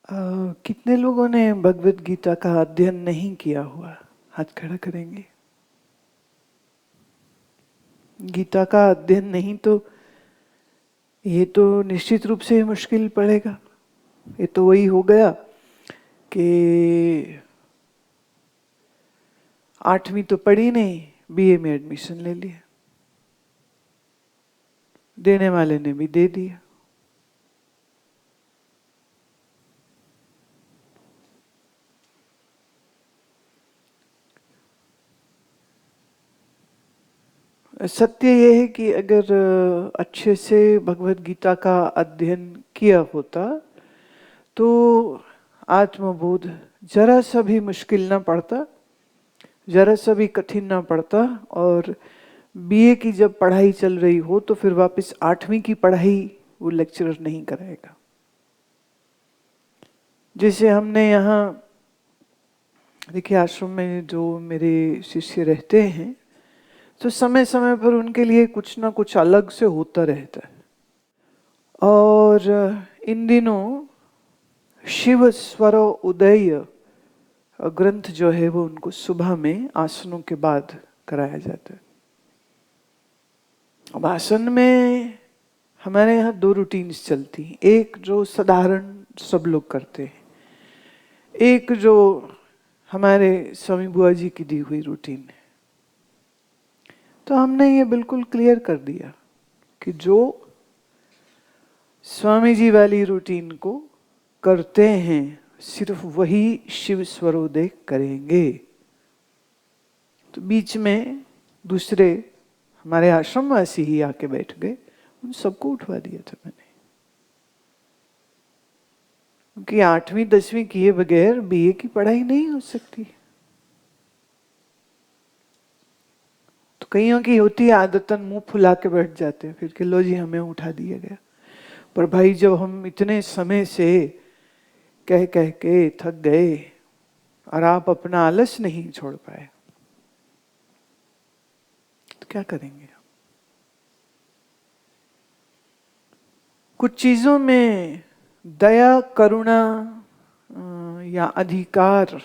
कितने लोगों ने भगवत गीता का अध्ययन नहीं किया हुआ? हाथ खड़ा करेंगे। गीता का अध्ययन नहीं तो ये तो निश्चित रूप से मुश्किल पड़ेगा। ये तो वही हो गया कि 8वीं तो पढ़ी नहीं, बीए में एडमिशन ले लिया, देने वाले ने भी दे दिया। सत्य ये है कि अगर अच्छे से भगवत गीता का अध्ययन किया होता तो आत्मबोध जरा सा भी मुश्किल ना पड़ता, जरा सा भी कठिन ना पड़ता। और बीए की जब पढ़ाई चल रही हो तो फिर वापस 8वीं की पढ़ाई वो लेक्चरर नहीं कराएगा। जैसे हमने यहाँ देखिए आश्रम में जो मेरे शिष्य रहते हैं तो समय समय पर उनके लिए कुछ ना कुछ अलग से होता रहता है। और इन दिनों शिव स्वर उदय ग्रंथ जो है वो उनको सुबह में आसनों के बाद कराया जाता है। अब आसन में हमारे यहाँ 2 रूटीन्स चलती हैं। एक जो साधारण सब लोग करते हैं, एक जो हमारे स्वामी बुआ जी की दी हुई रूटीन है। तो हमने ये बिल्कुल क्लियर कर दिया कि जो स्वामी जी वाली रूटीन को करते हैं सिर्फ वही शिव स्वरोदय करेंगे। तो बीच में दूसरे हमारे आश्रमवासी ही आके बैठ गए, उन सबको उठवा दिया था मैंने, क्योंकि 8वीं 10वीं किए बगैर बीए की पढ़ाई नहीं हो सकती। तो कईयों की होती है आदतन, मुंह फुला के बैठ जाते हैं फिर कि लो जी हमें उठा दिया गया। पर भाई जब हम इतने समय से कह कह के थक गए और आप अपना आलस नहीं छोड़ पाए तो क्या करेंगे? कुछ चीजों में दया, करुणा या अधिकार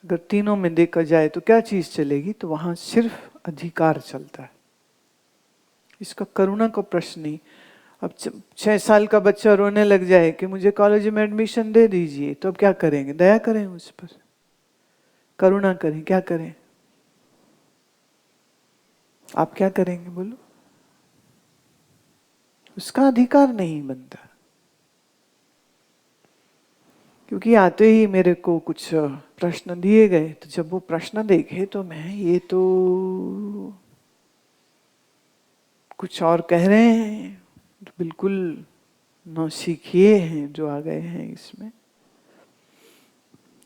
अगर तीनों में देखा जाए तो क्या चीज चलेगी? तो वहां सिर्फ अधिकार चलता है, इसका करुणा का प्रश्न नहीं। अब 6 साल का बच्चा रोने लग जाए कि मुझे कॉलेज में एडमिशन दे दीजिए, तो अब क्या करेंगे? दया करें उस पर, करुणा करें? क्या करें? आप क्या करेंगे बोलो? उसका अधिकार नहीं बनता। क्योंकि आते ही मेरे को कुछ प्रश्न दिए गए, तो जब वो प्रश्न देखे तो मैं ये तो कुछ और कह रहे हैं, तो बिल्कुल नौसिखिए हैं जो आ गए हैं इसमें।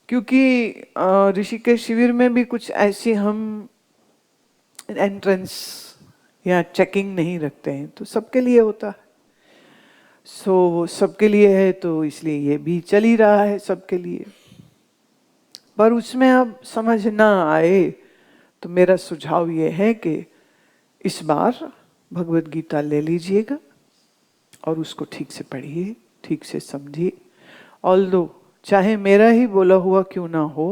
क्योंकि ऋषिकेश शिविर में भी कुछ ऐसी हम एंट्रेंस या चेकिंग नहीं रखते हैं, तो सबके लिए होता है। सो सबके लिए है तो इसलिए ये भी चल ही रहा है सबके लिए। पर उसमें अब समझ ना आए तो मेरा सुझाव ये है कि इस बार भगवत गीता ले लीजिएगा और उसको ठीक से पढ़िए, ठीक से समझिए। ऑल्दो चाहे मेरा ही बोला हुआ क्यों ना हो,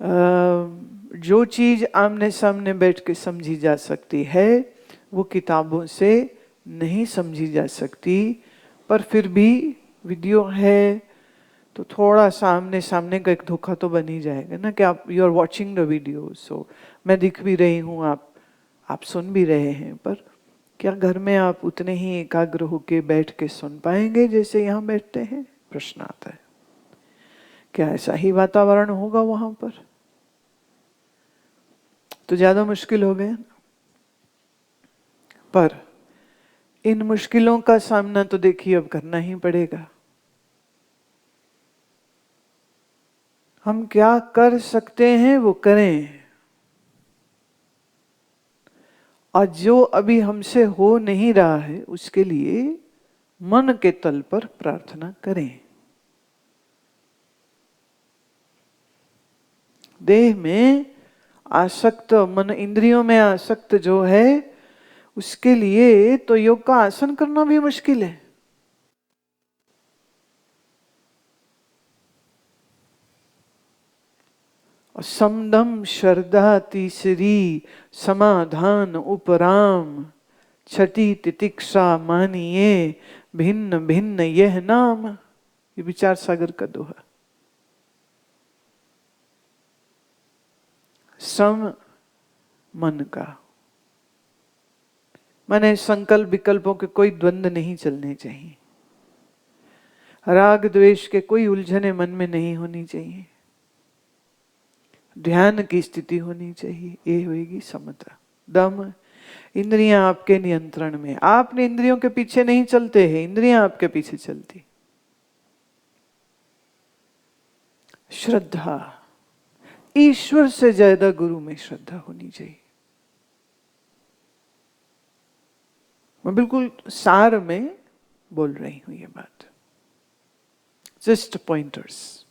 जो चीज आमने सामने बैठ के समझी जा सकती है वो किताबों से नहीं समझी जा सकती। पर फिर भी वीडियो है तो थोड़ा सा आमने सामने का एक धोखा तो बन ही जाएगा ना, कि आप you are watching the video, so मैं दिख भी रही हूँ, आप सुन भी रहे हैं। पर क्या घर में आप उतने ही एकाग्र होके बैठ के सुन पाएंगे जैसे यहाँ बैठते हैं? प्रश्न आता है। क्या ऐसा ही वातावरण होगा वहां पर? तो ज्यादा मुश्किल हो गया ना। पर इन मुश्किलों का सामना तो देखिए अब करना ही पड़ेगा। हम क्या कर सकते हैं वो करें, और जो अभी हमसे हो नहीं रहा है उसके लिए मन के तल पर प्रार्थना करें। देह में आसक्त मन, इंद्रियों में आसक्त जो है उसके लिए तो योग का आसन करना भी मुश्किल है। और समदम श्रद्धा तीसरी, समाधान उपराम, छठी तितिक्षा मानिए, भिन्न भिन्न यह नाम। ये विचार सागर का दोहा। सम मन का, माने संकल्प विकल्पों के कोई द्वंद्व नहीं चलने चाहिए, राग द्वेष के कोई उलझने मन में नहीं होनी चाहिए, ध्यान की स्थिति होनी चाहिए। ये होगी समता। दम, इंद्रियां आपके नियंत्रण में, आपने इंद्रियों के पीछे नहीं चलते हैं, इंद्रियां आपके पीछे चलती। श्रद्धा, ईश्वर से ज्यादा गुरु में श्रद्धा होनी चाहिए। मैं बिल्कुल सार में बोल रही हूं ये बात, जस्ट पॉइंटर्स।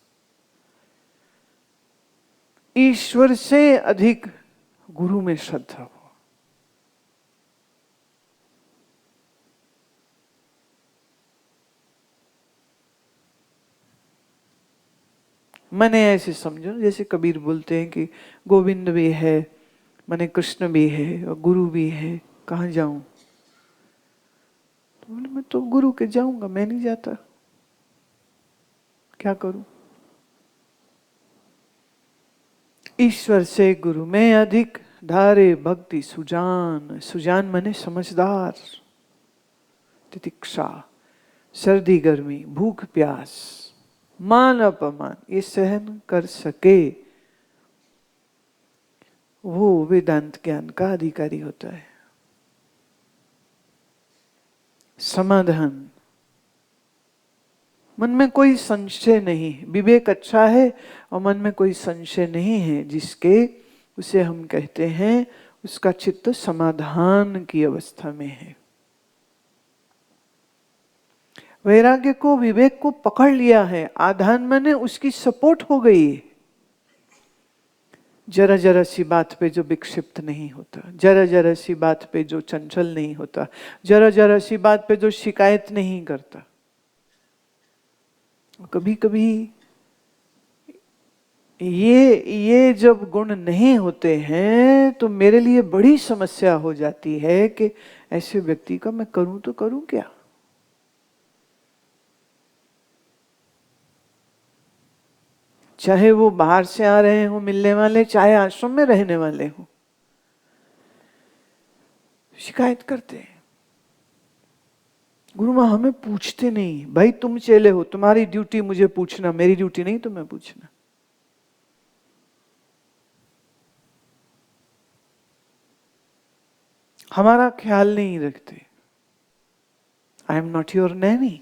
ईश्वर से अधिक गुरु में श्रद्धा हो। मैंने ऐसे समझो, जैसे कबीर बोलते हैं कि गोविंद भी है, मैंने कृष्ण भी है और गुरु भी है, कहाँ जाऊं? तो बोले मैं तो गुरु के जाऊंगा, मैं नहीं जाता, क्या करूं? ईश्वर से गुरु में अधिक धारे भक्ति सुजान, सुजान माने समझदार, तितिक्षा, सर्दी गर्मी, भूख प्यास, मान अपमान ये सहन कर सके, वो वेदांत ज्ञान का अधिकारी होता है। समाधान, मन में कोई संशय नहीं, विवेक अच्छा है और मन में कोई संशय नहीं है, जिसके उसे हम कहते हैं उसका चित्त समाधान की अवस्था में है। वैराग्य को, विवेक को पकड़ लिया है, आधान माने उसकी सपोर्ट हो गई। जरा जरा सी बात पे जो विक्षिप्त नहीं होता, जरा जरा सी बात पे जो चंचल नहीं होता, जरा जरा सी बात पे जो शिकायत नहीं करता। कभी कभी ये जब गुण नहीं होते हैं तो मेरे लिए बड़ी समस्या हो जाती है कि ऐसे व्यक्ति का मैं करूं तो करूं क्या। चाहे वो बाहर से आ रहे हो मिलने वाले, चाहे आश्रम में रहने वाले हो, शिकायत करते हैं। गुरु मां हमें पूछते नहीं, भाई तुम चेले हो, तुम्हारी ड्यूटी मुझे पूछना, मेरी ड्यूटी नहीं तुम्हें पूछना। हमारा ख्याल नहीं रखते। I am not your Naini,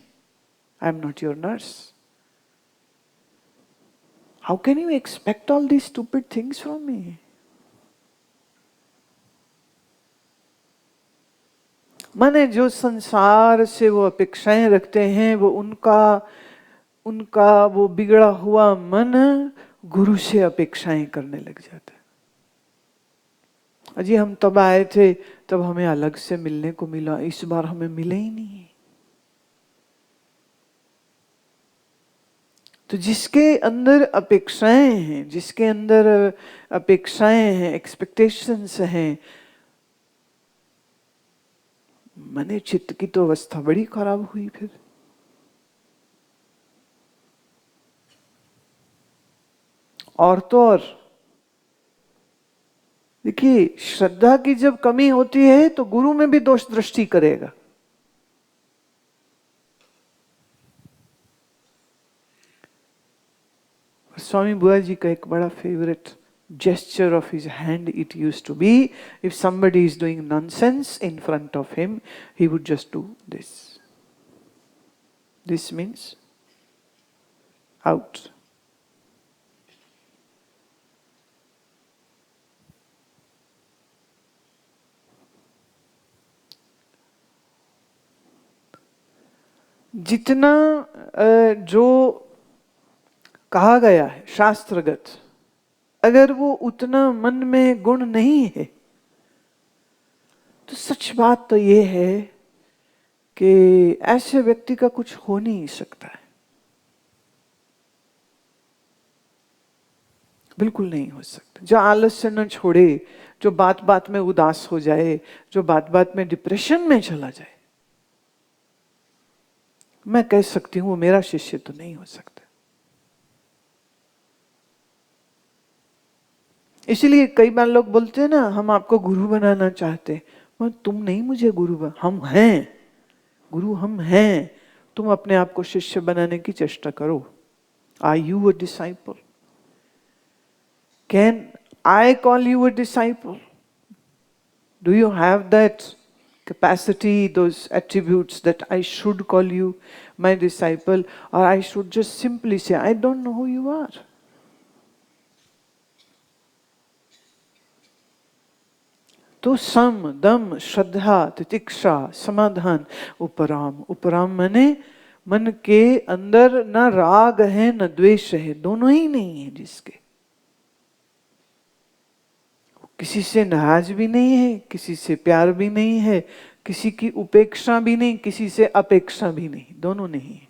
I am not your nurse. How can you expect all these stupid things from me? माने जो संसार से वो अपेक्षाएं रखते हैं, वो उनका वो बिगड़ा हुआ मन गुरु से अपेक्षाएं करने लग जाता है। अजी हम तब आए थे, तब हमें अलग से मिलने को मिला, इस बार हमें मिले ही नहीं। तो जिसके अंदर अपेक्षाएं हैं, जिसके अंदर अपेक्षाएं हैं, एक्सपेक्टेशंस हैं, मने चित्त की तो अवस्था बड़ी खराब हुई। फिर और तो और देखिए, श्रद्धा की जब कमी होती है तो गुरु में भी दोष दृष्टि करेगा। स्वामी बुआ जी का एक बड़ा favourite gesture of his hand it used to be, if somebody is doing nonsense in front of him, he would just do this. This means out. जितना जो कहा गया है शास्त्रगत, अगर वो उतना मन में गुण नहीं है तो सच बात तो ये है कि ऐसे व्यक्ति का कुछ हो नहीं सकता है। बिल्कुल नहीं हो सकता। जो आलस्य न छोड़े, जो बात बात में उदास हो जाए, जो बात बात में डिप्रेशन में चला जाए, मैं कह सकती हूँ वो मेरा शिष्य तो नहीं हो सकता। इसीलिए कई बार लोग बोलते हैं ना, हम आपको गुरु बनाना चाहते हैं। तुम नहीं मुझे गुरु बना, हम हैं गुरु, हम हैं। तुम अपने आप को शिष्य बनाने की चेष्टा करो। Are you a disciple? Can I call you a disciple? Do you have that capacity, those attributes that I should call you my disciple, or I should just simply say, I don't know who you are. तो सम, दम, श्रद्धा, तितिक्षा, समाधान, उपराम। उपराम माने मन के अंदर न राग है न द्वेष है, दोनों ही नहीं है जिसके। किसी से नाराज भी नहीं है, किसी से प्यार भी नहीं है, किसी की उपेक्षा भी नहीं, किसी से अपेक्षा भी नहीं, दोनों नहीं है।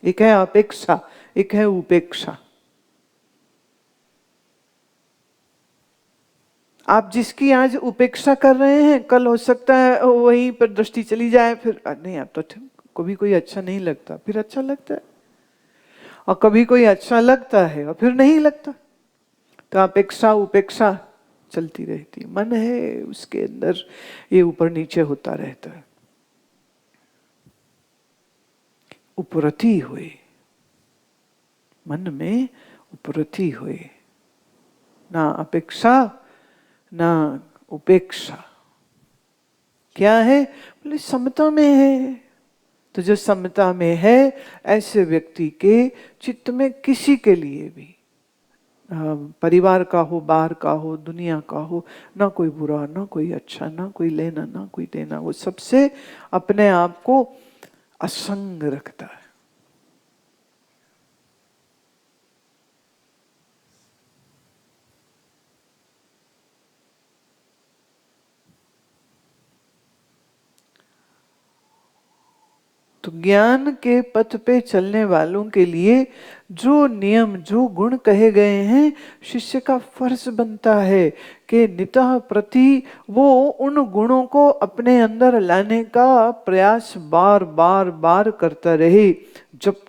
एक है अपेक्षा, एक है उपेक्षा। आप जिसकी आज उपेक्षा कर रहे हैं, कल हो सकता है वहीं पर दृष्टि चली जाए, फिर नहीं आप तो कभी कोई अच्छा नहीं लगता, फिर अच्छा लगता है, और कभी कोई अच्छा लगता है और फिर नहीं लगता। तो अपेक्षा उपेक्षा चलती रहती है। मन है उसके अंदर ये ऊपर नीचे होता रहता है। उपरति हुए, मन में उपरति हुए, ना अपेक्षा ना उपेक्षा। क्या है? बोले समता में है। तो जो समता में है, ऐसे व्यक्ति के चित्त में किसी के लिए भी, परिवार का हो, बाहर का हो, दुनिया का हो, ना कोई बुरा ना कोई अच्छा, ना कोई लेना ना कोई देना। वो सबसे अपने आप को असंग रखता है। तो ज्ञान के पथ पे चलने वालों के लिए जो नियम, जो गुण कहे गए हैं, शिष्य का फर्ज बनता है कि नितः प्रति वो उन गुणों को अपने अंदर लाने का प्रयास बार बार बार करता रहे, जब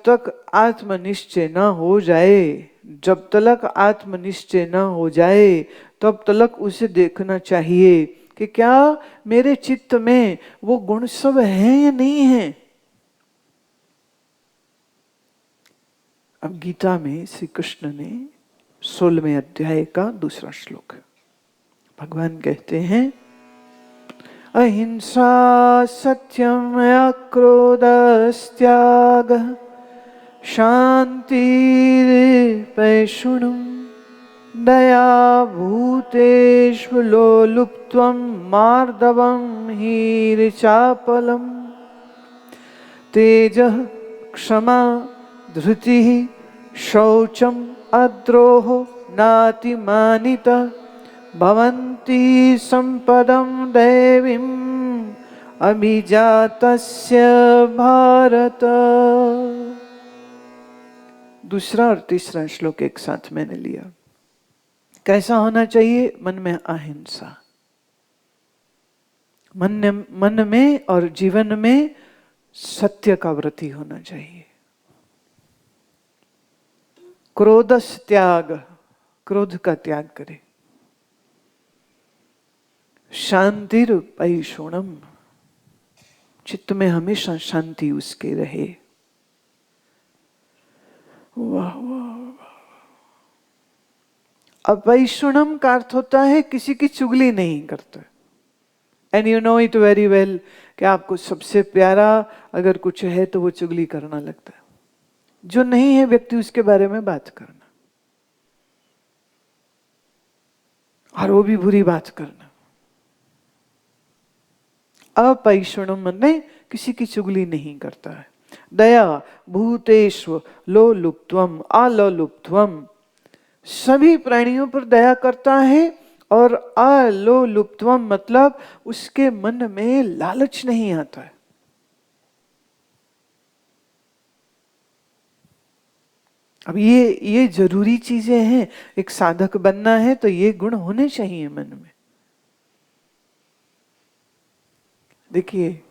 तक आत्मनिश्चय न हो जाए। जब तक आत्मनिश्चय न हो जाए, तब तक उसे देखना चाहिए कि क्या मेरे चित्त में वो गुण सब हैं या नहीं है। अब गीता में श्री कृष्ण ने 16वें अध्याय का दूसरा श्लोक, भगवान कहते हैं, अहिंसा सत्यम अक्रोधस्त्यागः शान्तिर्पैशुनम् दया भूतेषु लोलुप्त्वं मार्दवं हीरिचापलम् तेजः क्षमा धृतिः शौचम् अद्रोहो नातिमानिता भवन्ति सम्पदं दैवीम् अभिजातस्य भारत। दूसरा और तीसरा श्लोक एक साथ मैंने लिया। कैसा होना चाहिए? मन में अहिंसा, मन में और जीवन में सत्य का व्रती होना चाहिए। क्रोधस त्याग, क्रोध का त्याग करे। शांतिर पैशुणम, चित्त में हमेशा शांति उसके रहे। वाह वाह। अपैशुणम का अर्थ होता है किसी की चुगली नहीं करता। And you know it very well कि आपको सबसे प्यारा अगर कुछ है तो वो चुगली करना लगता है, जो नहीं है व्यक्ति उसके बारे में बात करना, और वो भी बुरी बात करना। अपैशुणम माने किसी की चुगली नहीं करता है। दया भूतेष्व लोलुप्त्वम अलोलुप्त्वम, सभी प्राणियों पर दया करता है। और अलोलुप्त्वम मतलब उसके मन में लालच नहीं आता है। अब ये जरूरी चीजें हैं। एक साधक बनना है तो ये गुण होने चाहिए मन में। देखिए,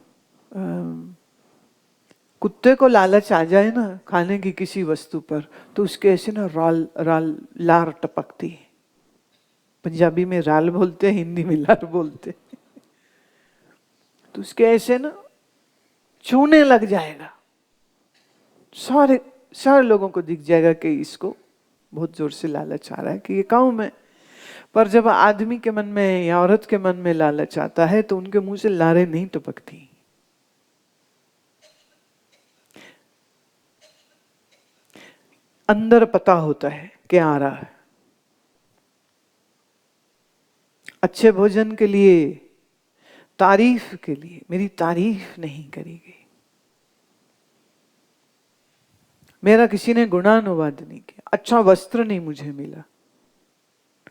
कुत्ते को लालच आ जाए ना खाने की किसी वस्तु पर, तो उसके ऐसे ना राल राल लार टपकती है। पंजाबी में राल बोलते हैं, हिंदी में लार बोलते हैं। तो उसके ऐसे ना छूने लग जाएगा, सारे सारे लोगों को दिख जाएगा कि इसको बहुत जोर से लालच आ रहा है कि ये खाऊं मैं। पर जब आदमी के मन में या औरत के मन में लालच आता है तो उनके मुंह से लारें नहीं टपकती। अंदर पता होता है क्या आ रहा है। अच्छे भोजन के लिए, तारीफ के लिए मेरी तारीफ नहीं करी गई, मेरा किसी ने गुणानुवाद नहीं किया, अच्छा वस्त्र नहीं मुझे मिला,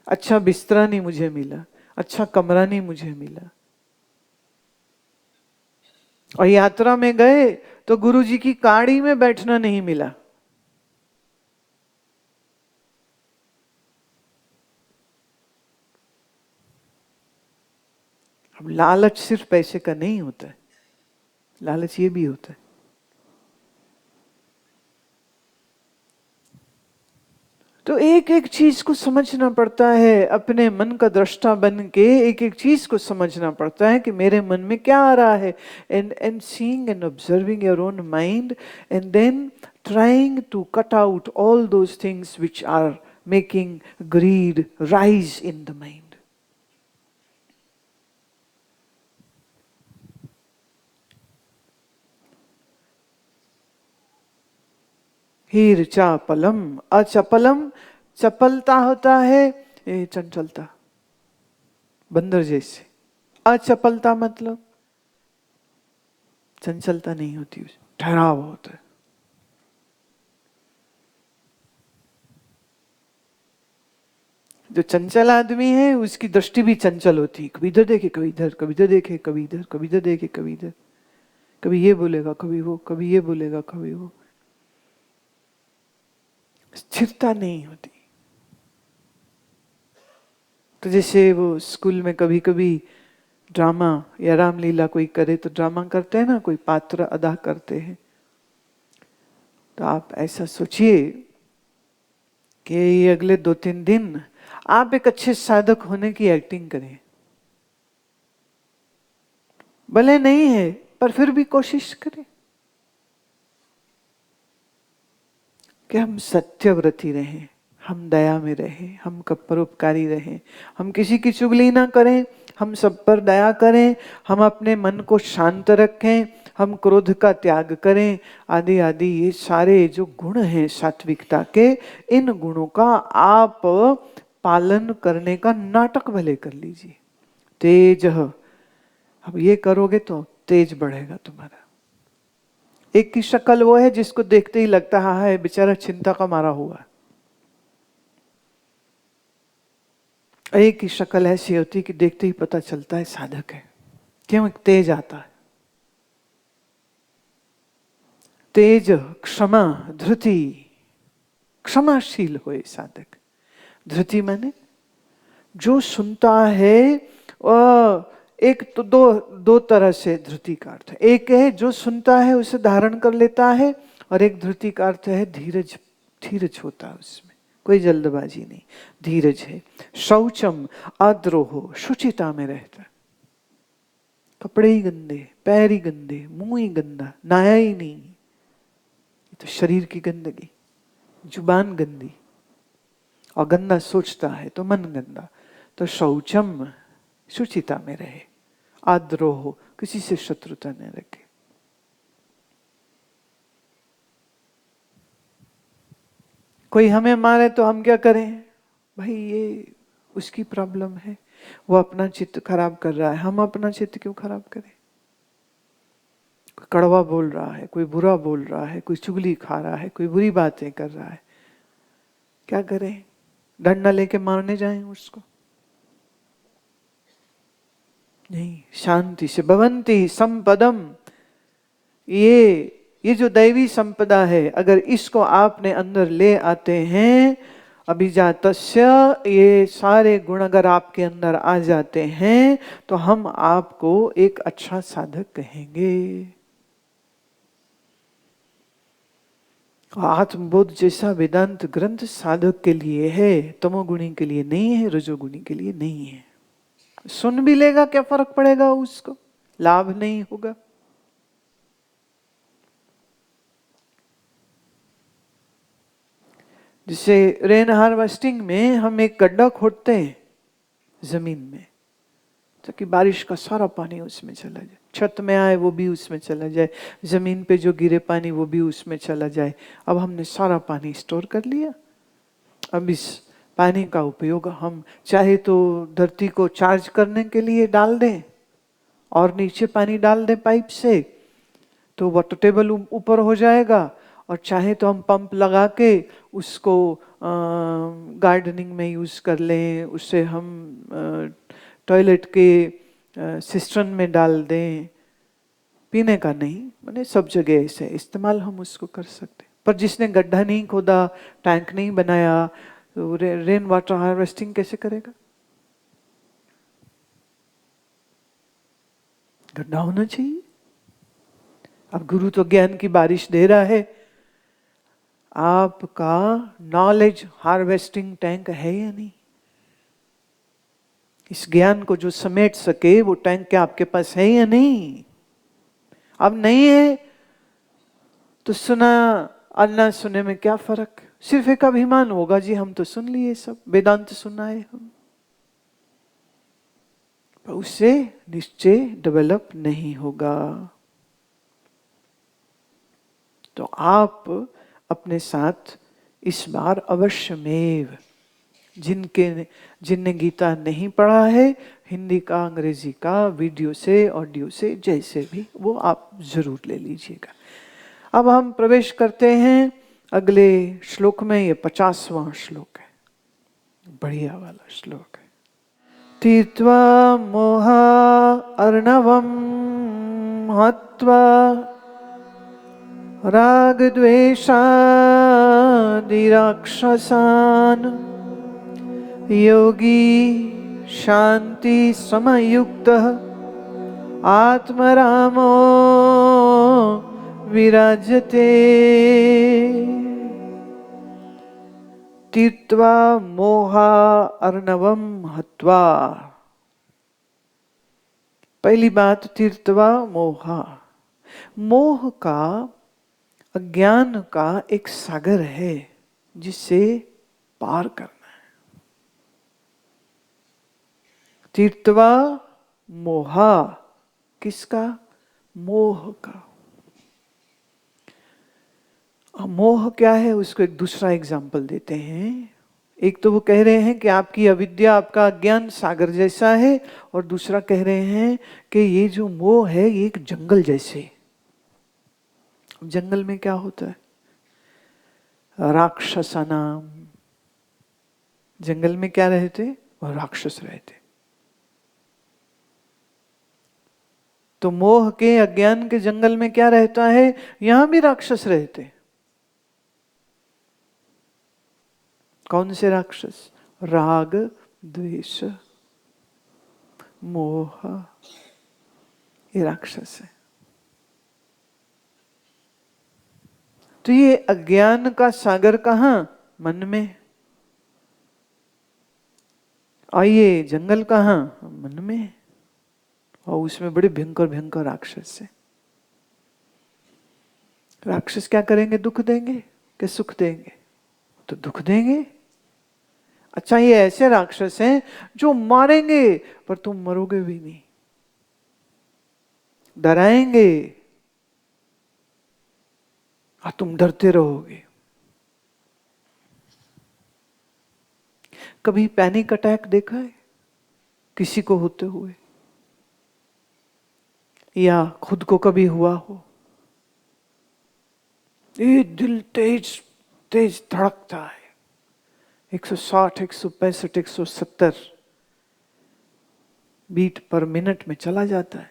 अच्छा बिस्तरा नहीं मुझे मिला, अच्छा कमरा नहीं मुझे मिला। और यात्रा में गए तो गुरु जी की गाड़ी में बैठना नहीं मिला। अब लालच सिर्फ पैसे का नहीं होता है, लालच ये भी होता है। तो एक एक चीज को समझना पड़ता है, अपने मन का दृष्टा बन के एक एक चीज को समझना पड़ता है कि मेरे मन में क्या आ रहा है। And seeing and observing your own mind and then trying to cut out all those things which are making greed rise in the mind. हीर चापलम अचपलम, चपलता होता है ये चंचलता, बंदर जैसे। अचपलता मतलब चंचलता नहीं होती, ठहराव होता है। जो चंचल आदमी है उसकी दृष्टि भी चंचल होती है, कभी इधर देखे कभी इधर, कभी इधर देखे कभी इधर, कभी इधर देखे कभी इधर, कभी ये बोलेगा कभी वो, कभी ये बोलेगा कभी वो। स्थिरता नहीं होती। तो जैसे वो स्कूल में कभी कभी ड्रामा या रामलीला कोई करे तो ड्रामा करते हैं ना, कोई पात्र अदा करते हैं। तो आप ऐसा सोचिए कि ये अगले 2-3 दिन आप एक अच्छे साधक होने की एक्टिंग करें। भले नहीं है पर फिर भी कोशिश करें कि हम सत्यव्रती रहें, हम दया में रहें, हम परोपकारी रहें, हम किसी की चुगली ना करें, हम सब पर दया करें, हम अपने मन को शांत रखें, हम क्रोध का त्याग करें, आदि आदि। ये सारे जो गुण हैं सात्विकता के, इन गुणों का आप पालन करने का नाटक भले कर लीजिए। तेज, अब ये करोगे तो तेज बढ़ेगा तुम्हारा। एक की शक्ल वो है जिसको देखते ही लगता है बेचारा चिंता का मारा हुआ। एक की शक्ल ऐसी होती कि देखते ही पता चलता है साधक है। क्यों? एक तेज आता है, तेज, क्षमा, धृति, क्षमाशील होए साधक। धृति माने जो सुनता है, एक तो दो तरह से धृति का अर्थ है। एक है जो सुनता है उसे धारण कर लेता है, और एक धृति का अर्थ है धीरज, धीरज होता है उसमें, कोई जल्दबाजी नहीं, धीरज है। शौचम, अद्रोह, शुचिता में रहता है। कपड़े ही गंदे, पैर ही गंदे, मुंह ही गंदा, नहाया ही नहीं, ये तो शरीर की गंदगी। जुबान गंदी और गंदा सोचता है तो मन गंदा। तो शौचम, शुचिता में रहे। आद्रोह, किसी से शत्रुता न रखे। कोई हमें मारे तो हम क्या करें? भाई ये उसकी प्रॉब्लम है, वो अपना चित्त खराब कर रहा है, हम अपना चित्त क्यों खराब करें? कोई कड़वा बोल रहा है, कोई बुरा बोल रहा है, कोई चुगली खा रहा है, कोई बुरी बातें कर रहा है, क्या करें? डंडा लेके मारने जाएं उसको? नहीं, शांति से। भवन्ति संपदम, ये ये जो दैवी संपदा है, अगर इसको आपने अंदर ले आते हैं, अभिजातस्य, ये सारे गुण अगर आपके अंदर आ जाते हैं, तो हम आपको एक अच्छा साधक कहेंगे। आत्मबोध जैसा वेदांत ग्रंथ साधक के लिए है, तमोगुणी के लिए नहीं है, रजोगुणी के लिए नहीं है। सुन भी लेगा, क्या फर्क पड़ेगा, उसको लाभ नहीं होगा। जैसे रेन हार्वेस्टिंग में हम एक गड्ढा खोदते हैं जमीन में, ताकि बारिश का सारा पानी उसमें चला जाए, छत में आए वो भी उसमें चला जाए, जमीन पे जो गिरे पानी वो भी उसमें चला जाए। अब हमने सारा पानी स्टोर कर लिया। अब इस पानी का उपयोग हम चाहे तो धरती को चार्ज करने के लिए डाल दें और नीचे पानी डाल दें पाइप से, तो वाटर टेबल ऊपर हो जाएगा। और चाहे तो हम पंप लगा के उसको गार्डनिंग में यूज कर लें, उससे हम टॉयलेट के सिस्टर्न में डाल दें, पीने का नहीं, माने सब जगह ऐसे इस्तेमाल हम उसको कर सकते। पर जिसने गड्ढा नहीं खोदा, टैंक नहीं बनाया, तो रेन वाटर हार्वेस्टिंग कैसे करेगा? गड्ढा होना चाहिए। अब गुरु तो ज्ञान की बारिश दे रहा है, आपका नॉलेज हार्वेस्टिंग टैंक है या नहीं? इस ज्ञान को जो समेट सके वो टैंक क्या आपके पास है या नहीं? अब नहीं है तो सुना और ना सुने में क्या फर्क? सिर्फ एक अभिमान होगा, जी हम तो सुन लिए, सब वेदांत सुना है हम, पर उससे निश्चय डेवलप नहीं होगा। तो आप अपने साथ इस बार अवश्यमेव, जिनने गीता नहीं पढ़ा है, हिंदी का, अंग्रेजी का, वीडियो से, ऑडियो से, जैसे भी, वो आप जरूर ले लीजिएगा। अब हम प्रवेश करते हैं अगले श्लोक में। ये 50वां श्लोक है, बढ़िया वाला श्लोक है। तीर्त्वा मोहा अर्णवम हत्वा राग द्वेषादिराक्षसान् योगी शांति समयुक्तः आत्मरामो विराजते। तीर्त्वा मोहा अर्णवम हत्वा। पहली बात, तीर्त्वा मोहा, मोह का, अज्ञान का एक सागर है जिसे पार करना है। तीर्त्वा मोहा, किसका? मोह का। मोह क्या है, उसको एक दूसरा एग्जाम्पल देते हैं। एक तो वो कह रहे हैं कि आपकी अविद्या, आपका अज्ञान सागर जैसा है, और दूसरा कह रहे हैं कि ये जो मोह है ये एक जंगल जैसे। जंगल में क्या होता है? राक्षसानाम, जंगल में क्या रहते? वह राक्षस रहते। तो मोह के, अज्ञान के जंगल में क्या रहता है? यहां भी राक्षस रहते। कौन से राक्षस? राग, द्वेष, मोह, ये राक्षस है। तो ये अज्ञान का सागर कहां? मन में। और ये जंगल कहां? मन में। और उसमें बड़े भयंकर भयंकर राक्षस है। राक्षस क्या करेंगे? दुख देंगे कि सुख देंगे? तो दुख देंगे। अच्छा, ये ऐसे राक्षस हैं जो मारेंगे पर तुम मरोगे भी नहीं, डराएंगे और तुम डरते रहोगे। कभी पैनिक अटैक देखा है किसी को होते हुए, या खुद को कभी हुआ हो? ये दिल तेज तेज धड़कता है, 160, 165, 170 बीट पर मिनट में चला जाता है।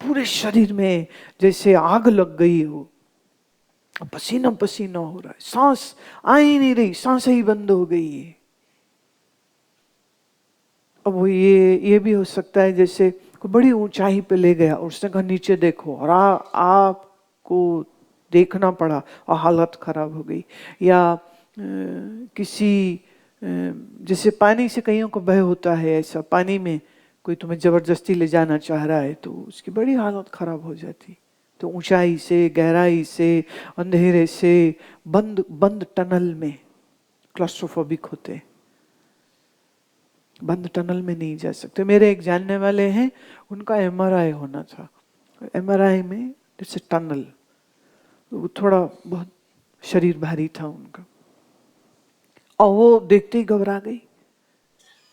पूरे पूरे शरीर में जैसे आग लग गई हो, पसीना पसीना हो रहा है, सांस आ ही नहीं रही, सांस ही बंद हो गई है। अब वो ये भी हो सकता है जैसे कोई बड़ी ऊंचाई पे ले गया और उसने कहा नीचे देखो, और आपको देखना पड़ा और हालत खराब हो गई। या किसी जैसे पानी से कईयों को भय होता है, ऐसा पानी में कोई तुम्हें जबरदस्ती ले जाना चाह रहा है तो उसकी बड़ी हालत खराब हो जाती। तो ऊंचाई से, गहराई से, अंधेरे से, बंद बंद टनल में क्लॉस्ट्रोफोबिक होते, बंद टनल में नहीं जा सकते। मेरे एक जानने वाले हैं, उनका एमआरआई होना था। एमआरआई में जैसे टनल, वो थोड़ा बहुत शरीर भारी था उनका, और वो देखते ही घबरा गई,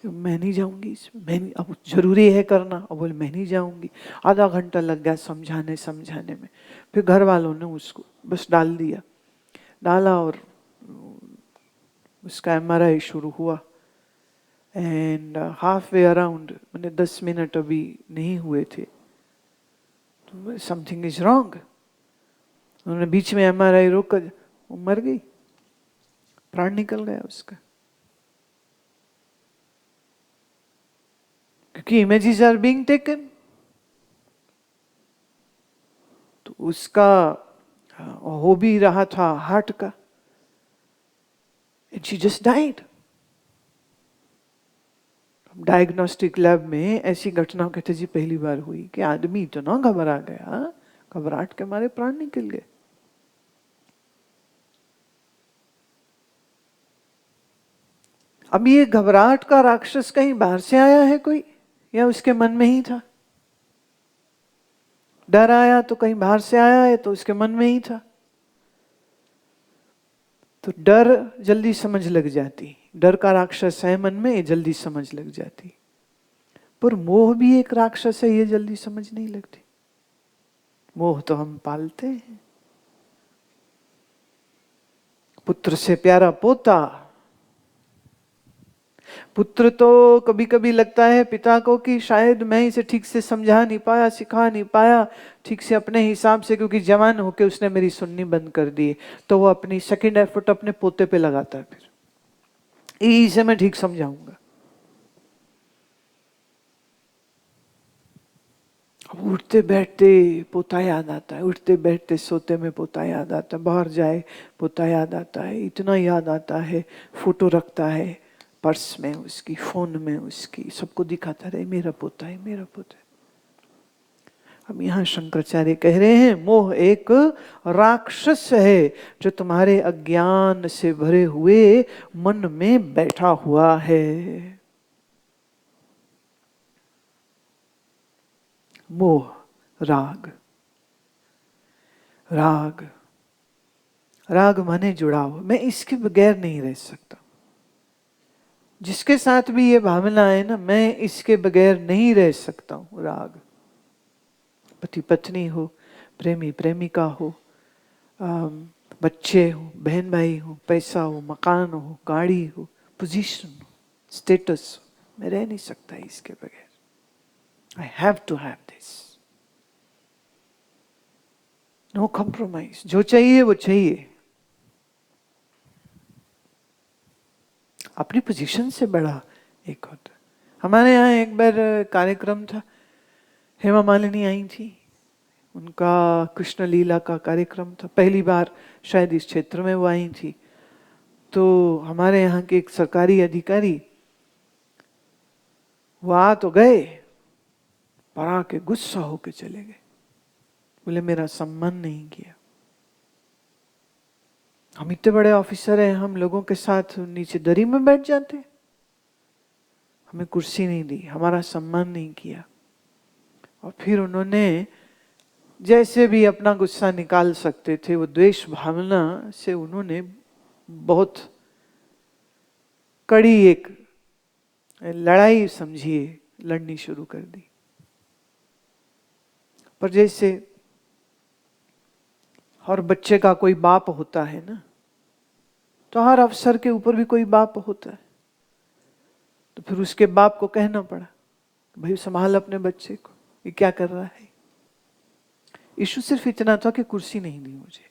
मैं नहीं जाऊंगी इसमें, मैं नहीं, अब जरूरी है करना। अब बोले मैं नहीं जाऊंगी। आधा घंटा लग गया समझाने में। फिर घर वालों ने उसको बस डाला और उसका एमआरआई शुरू हुआ। एंड हाफ वे अराउंड, मैंने 10 मिनट अभी नहीं हुए थे, तो समथिंग इज रॉन्ग। उन्होंने बीच में एमआरआई रोक, वो मर गई, प्राण निकल गया उसका, क्योंकि इमेजेस आर बीइंग टेकन। तो उसका हो भी रहा था हार्ट का, and she just died. Diagnostic lab में ऐसी घटना कहते जी पहली बार हुई कि आदमी इतना घबरा गया, घबराहट के मारे प्राण निकल गए। अब ये घबराहट का राक्षस कहीं बाहर से आया है कोई, या उसके मन में ही था? डर आया तो कहीं बाहर से आया है तो उसके मन में ही था। तो डर जल्दी समझ लग जाती, डर का राक्षस है मन में, ये जल्दी समझ लग जाती। पर मोह भी एक राक्षस है, ये जल्दी समझ नहीं लगती। मोह तो हम पालते हैं, पुत्र से प्यारा पोता। पुत्र तो कभी कभी लगता है पिता को कि शायद मैं इसे ठीक से समझा नहीं पाया, सिखा नहीं पाया ठीक से अपने हिसाब से, क्योंकि जवान होके उसने मेरी सुननी बंद कर दी। तो वो अपनी सेकंड एफर्ट अपने पोते पे लगाता है, फिर इसे मैं ठीक समझाऊंगा। उठते बैठते पोता याद आता है, उठते बैठते सोते में पोता याद आता है, बाहर जाए पोता याद आता है, इतना याद आता है। फोटो रखता है पर्स में उसकी, फोन में उसकी, सबको दिखाता रहे मेरा पोता है, मेरा पोता है। अब यहाँ शंकराचार्य कह रहे हैं मोह एक राक्षस है जो तुम्हारे अज्ञान से भरे हुए मन में बैठा हुआ है। मोह, राग, राग, राग माने जुड़ाव। मैं इसके बगैर नहीं रह सकता। जिसके साथ भी ये भावना है ना, मैं इसके बगैर नहीं रह सकता हूं। राग, पति पत्नी हो, प्रेमी प्रेमिका हो, बच्चे हो, बहन भाई हो, पैसा हो, मकान हो, गाड़ी हो, पोजीशन हो, स्टेटस हो, मैं रह नहीं सकता इसके बगैर। I have to have this. No compromise. जो चाहिए वो चाहिए। अपनी पोजीशन से बड़ा एक होता। हमारे यहाँ एक बार कार्यक्रम था, हेमा मालिनी आई थी, उनका कृष्ण लीला का कार्यक्रम था, पहली बार शायद इस क्षेत्र में वो आई थी। तो हमारे यहाँ के एक सरकारी अधिकारी वो आ तो गए, पर आके गुस्सा होके चले गए, बोले मेरा सम्मान नहीं किया। हम इतने बड़े ऑफिसर हैं, हम लोगों के साथ नीचे दरी में बैठ जाते, हमें कुर्सी नहीं दी, हमारा सम्मान नहीं किया। और फिर उन्होंने जैसे भी अपना गुस्सा निकाल सकते थे, वो द्वेष भावना से उन्होंने बहुत कड़ी एक लड़ाई समझिए लड़नी शुरू कर दी। पर जैसे हर बच्चे का कोई बाप होता है ना, तो हर अफसर के ऊपर भी कोई बाप होता है। तो फिर उसके बाप को कहना पड़ा, भाई संभाल अपने बच्चे को, ये क्या कर रहा है। इशू सिर्फ इतना था कि कुर्सी नहीं दी मुझे।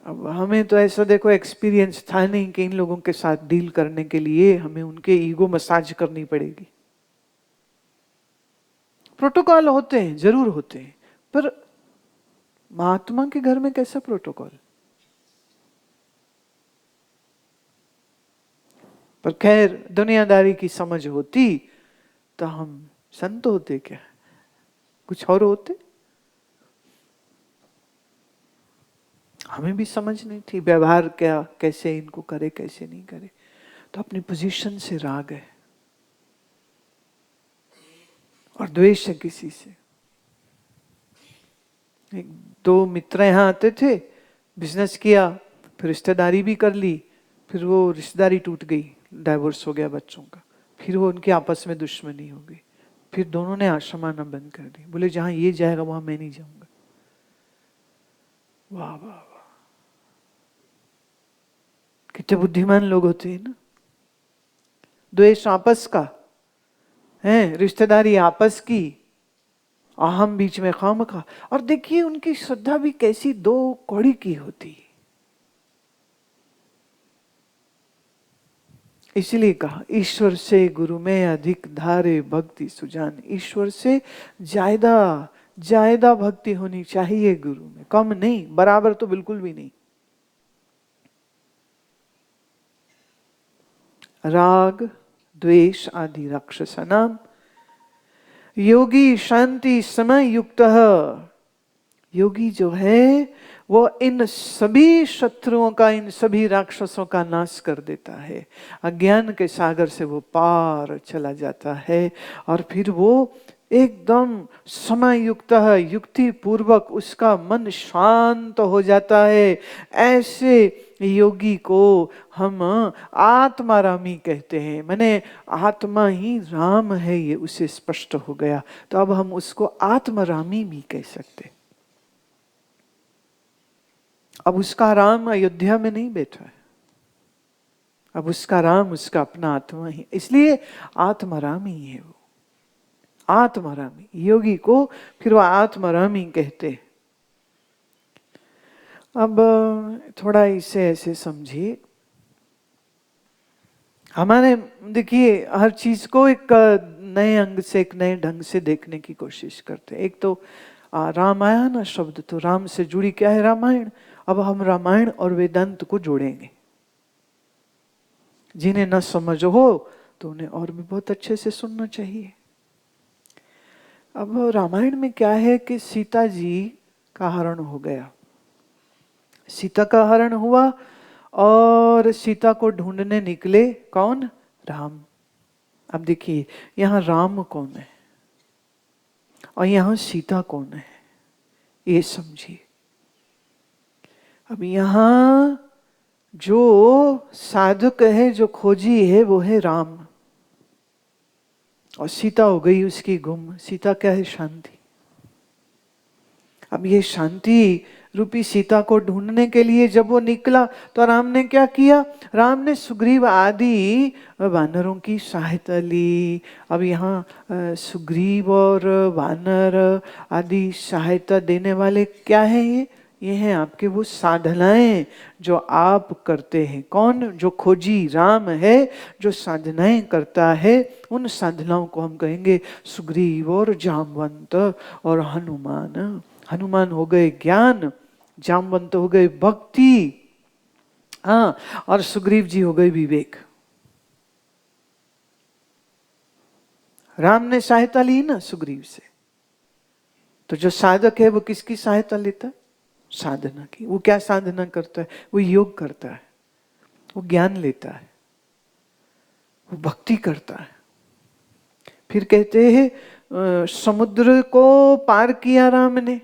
अब हमें तो ऐसा देखो एक्सपीरियंस था नहीं कि इन लोगों के साथ डील करने के लिए हमें उनके ईगो मसाज करनी पड़ेगी। प्रोटोकॉल होते हैं, जरूर होते हैं, पर महात्मा के घर में कैसा प्रोटोकॉल? पर खैर दुनियादारी की समझ होती तो हम संत होते क्या, कुछ और होते। हमें भी समझ नहीं थी व्यवहार क्या, कैसे इनको करे कैसे नहीं करे, तो अपनी पोजीशन से राग है और द्वेष है किसी से। एक दो मित्र यहाँ आते थे, बिजनेस किया, फिर रिश्तेदारी भी कर ली, फिर वो रिश्तेदारी टूट गई, डाइवोर्स हो गया बच्चों का, फिर वो उनके आपस में दुश्मनी हो गई, फिर दोनों ने आश्रम आना बंद कर दी, बोले जहां ये जाएगा वहां मैं नहीं जाऊंगा। वाह वाह वाह, कितने बुद्धिमान लोग होते हैं ना। द्वेष आपस का है, रिश्तेदारी आपस की, अहम बीच में खामखा। और देखिए उनकी श्रद्धा भी कैसी दो कौड़ी की होती है। इसलिए कहा ईश्वर से गुरु में अधिक धारे भक्ति सुजान। ईश्वर से ज्यादा ज्यादा भक्ति होनी चाहिए गुरु में, कम नहीं, बराबर तो बिल्कुल भी नहीं। राग द्वेष आदि राक्षसानाम योगी शांति समय युक्त। योगी जो है वो इन सभी शत्रुओं का, इन सभी राक्षसों का नाश कर देता है। अज्ञान के सागर से वो पार चला जाता है और फिर वो एकदम समय युक्त है, युक्ति पूर्वक उसका मन शांत हो जाता है। ऐसे योगी को हम आत्मारामी कहते हैं, माने आत्मा ही राम है, ये उसे स्पष्ट हो गया, तो अब हम उसको आत्मारामी भी कह सकते। अब उसका राम अयोध्या में नहीं बैठा है, अब उसका राम उसका अपना आत्मा ही, इसलिए आत्मारामी है वो, आत्मारामी योगी को फिर वो आत्मारामी कहते। अब थोड़ा इसे ऐसे समझिए, हमारे देखिए हर चीज को एक नए अंग से, एक नए ढंग से देखने की कोशिश करते हैं। एक तो रामायण शब्द, तो राम से जुड़ी क्या है रामायण। अब हम रामायण और वेदांत को जोड़ेंगे। जिन्हें न समझ हो तो उन्हें और भी बहुत अच्छे से सुनना चाहिए। अब रामायण में क्या है कि सीता जी का हरण हो गया, सीता का हरण हुआ और सीता को ढूंढने निकले कौन? राम। अब देखिए यहां राम कौन है और यहां सीता कौन है, ये समझिए। अब यहां जो साधक है, जो खोजी है, वो है राम, और सीता हो गई उसकी गुम। सीता क्या है? शांति। अब ये शांति रूपी सीता को ढूंढने के लिए जब वो निकला तो राम ने क्या किया? राम ने सुग्रीव आदि वानरों की सहायता ली। अब यहाँ सुग्रीव और वानर आदि सहायता देने वाले क्या हैं? ये हैं आपके वो साधनाएं जो आप करते हैं। कौन? जो खोजी राम है, जो साधनाएं करता है, उन साधनाओं को हम कहेंगे सुग्रीव और जामवंत और हनुमान। हनुमान हो गए ज्ञान, जामवंत हो गए भक्ति, हाँ, और सुग्रीव जी हो गए विवेक। राम ने सहायता ली ना सुग्रीव से, तो जो साधक है वो किसकी सहायता लेता है? साधना की। वो क्या साधना करता है? वो योग करता है, वो ज्ञान लेता है, वो भक्ति करता है। फिर कहते हैं समुद्र को पार किया राम ने,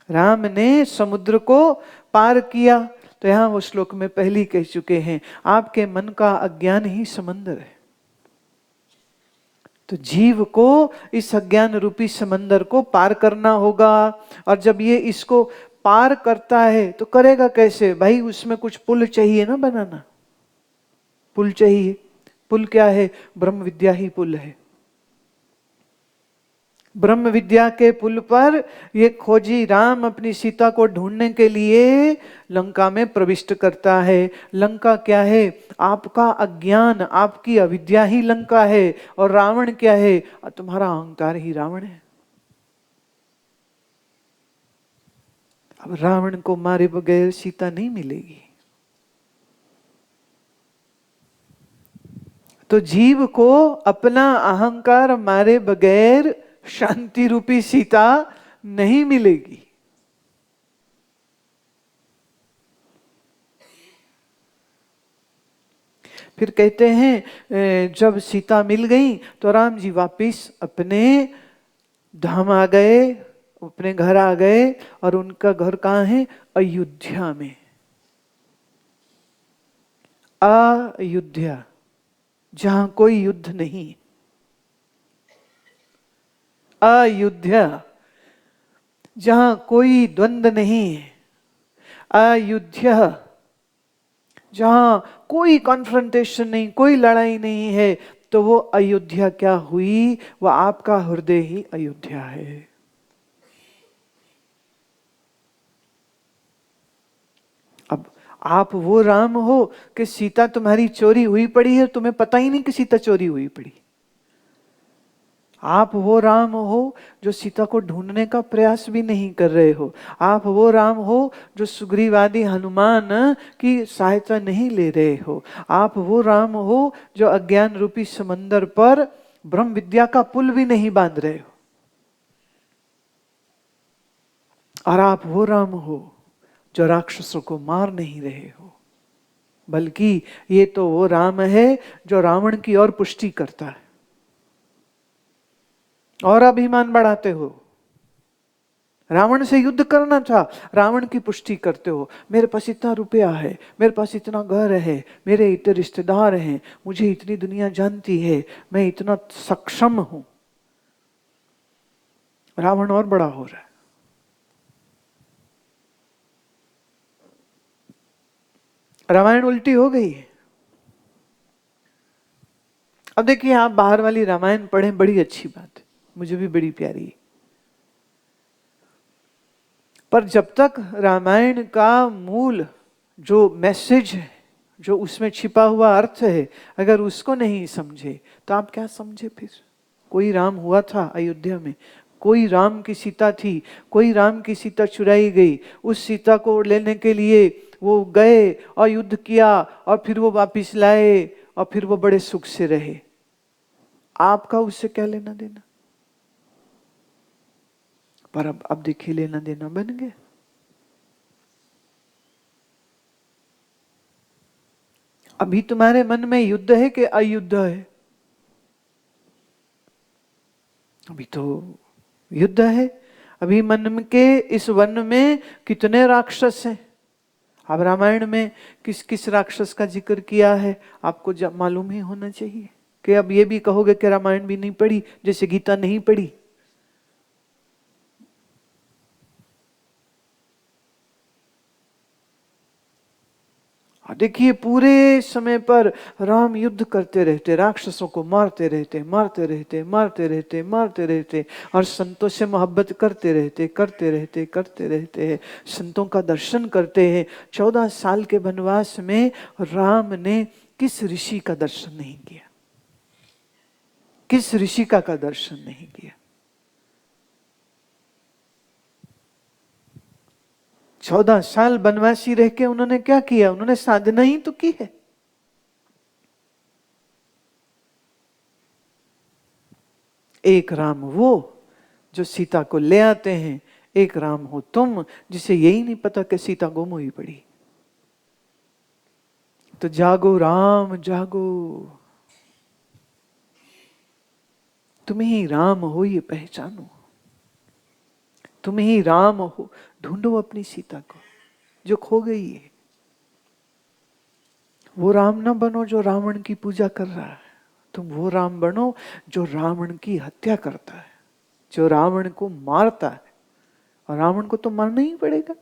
राम ने समुद्र को पार किया। तो यहां वो श्लोक में पहले कह चुके हैं, आपके मन का अज्ञान ही समंदर है। तो जीव को इस अज्ञान रूपी समंदर को पार करना होगा। और जब ये इसको पार करता है तो करेगा कैसे? भाई उसमें कुछ पुल चाहिए ना बनाना, पुल चाहिए। पुल क्या है? ब्रह्म विद्या ही पुल है। ब्रह्म विद्या के पुल पर ये खोजी राम अपनी सीता को ढूंढने के लिए लंका में प्रविष्ट करता है। लंका क्या है? आपका अज्ञान, आपकी अविद्या ही लंका है। और रावण क्या है? तुम्हारा अहंकार ही रावण है। अब रावण को मारे बगैर सीता नहीं मिलेगी। तो जीव को अपना अहंकार मारे बगैर शांति रूपी सीता नहीं मिलेगी। फिर कहते हैं जब सीता मिल गई तो राम जी वापिस अपने धाम आ गए, अपने घर आ गए। और उनका घर कहाँ है? अयोध्या में। अयोध्या, जहां कोई युद्ध नहीं। अयोध्या, जहां कोई द्वंद्व नहीं है। अयोध्या, जहां कोई कॉन्फ्रंटेशन नहीं, कोई लड़ाई नहीं है। तो वो अयोध्या क्या हुई? वो आपका हृदय ही अयोध्या है। अब आप वो राम हो कि सीता तुम्हारी चोरी हुई पड़ी है, तुम्हें पता ही नहीं कि सीता चोरी हुई पड़ी। आप वो राम हो जो सीता को ढूंढने का प्रयास भी नहीं कर रहे हो। आप वो राम हो जो सुग्रीवादी हनुमान की सहायता नहीं ले रहे हो। आप वो राम हो जो अज्ञान रूपी समंदर पर ब्रह्म विद्या का पुल भी नहीं बांध रहे हो। और आप वो राम हो जो राक्षसों को मार नहीं रहे हो, बल्कि ये तो वो राम है जो रावण की ओर पुष्टि करता है और अभिमान बढ़ाते हो। रावण से युद्ध करना था, रावण की पुष्टि करते हो। मेरे पास इतना रुपया है, मेरे पास इतना घर है, मेरे इतने रिश्तेदार हैं, मुझे इतनी दुनिया जानती है, मैं इतना सक्षम हूं। रावण और बड़ा हो रहा है। रामायण उल्टी हो गई है। अब देखिए, आप बाहर वाली रामायण पढ़ें, बड़ी अच्छी बात है, मुझे भी बड़ी प्यारी है। पर जब तक रामायण का मूल जो मैसेज है, जो उसमें छिपा हुआ अर्थ है, अगर उसको नहीं समझे तो आप क्या समझे फिर? कोई राम हुआ था अयोध्या में, कोई राम की सीता थी, कोई राम की सीता चुराई गई। उस सीता को लेने के लिए वो गए और युद्ध किया और फिर वो वापिस लाए और फिर वो बड़े सुख से रहे। आपका उससे क्या लेना देना? पर अब देखिए, लेना देना बन गया। अभी तुम्हारे मन में युद्ध है कि अयुद्ध है? अभी तो युद्ध है। अभी मन के इस वन में कितने राक्षस हैं? अब रामायण में किस किस राक्षस का जिक्र किया है आपको मालूम ही होना चाहिए। कि अब ये भी कहोगे कि रामायण भी नहीं पढ़ी, जैसे गीता नहीं पढ़ी। देखिए, पूरे समय पर राम युद्ध करते रहते, राक्षसों को मारते रहते, मारते रहते, मारते रहते, मारते रहते, और संतों से मोहब्बत करते रहते, करते रहते, करते रहते हैं, संतों का दर्शन करते हैं। 14 साल के वनवास में राम ने किस ऋषि का दर्शन नहीं किया? किस ऋषि का दर्शन नहीं किया? 14 साल वनवासी रह के उन्होंने क्या किया? उन्होंने साधना ही तो की है। एक राम वो जो सीता को ले आते हैं, एक राम हो तुम जिसे यही नहीं पता कि सीता गुम हुई पड़ी। तो जागो राम जागो, तुम ही राम हो ये पहचानो, तुम ही राम हो। ढूंढो अपनी सीता को जो खो गई है। वो राम ना बनो जो रावण की पूजा कर रहा है, तुम वो राम बनो जो रावण की हत्या करता है, जो रावण को मारता है। और रावण को तो मारना ही पड़ेगा।